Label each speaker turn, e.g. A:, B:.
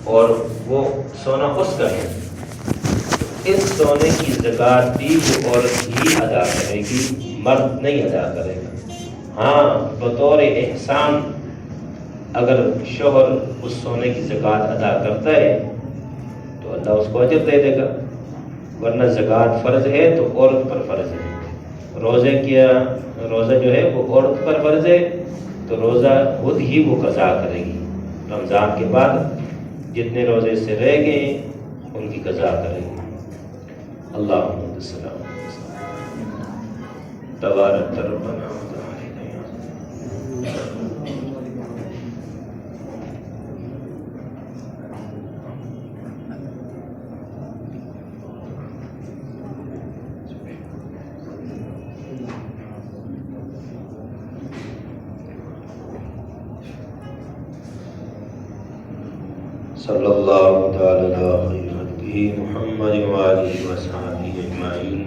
A: और वो सोना उसका है, इस सोने की ज़कात भी वो औरत ही अदा करेगी, मर्द नहीं अदा करेगा। हाँ, बतौर एहसान अगर शोहर उस सोने की ज़कात अदा करता है तो अल्लाह उसको अजर दे देगा, वरना ज़कात फ़र्ज़ है तो औरत पर फ़र्ज़ है। रोज़ा जो है वो औरत पर फ़र्ज़ है, तो रोज़ा खुद ही वो क़ज़ा करेगी। रमज़ान के बाद जितने रोज़े से रह गए उनकी क़ज़ा करेगी। अल्लाहुम्मा सल्लल्लाहु अलैहि वसल्लम। तबारक रब्बना व तआला। सल्लल्लाहु तआला अला खैरि खल्क़िही मुहम्मद व आलिहि व सहबिही अजमईन।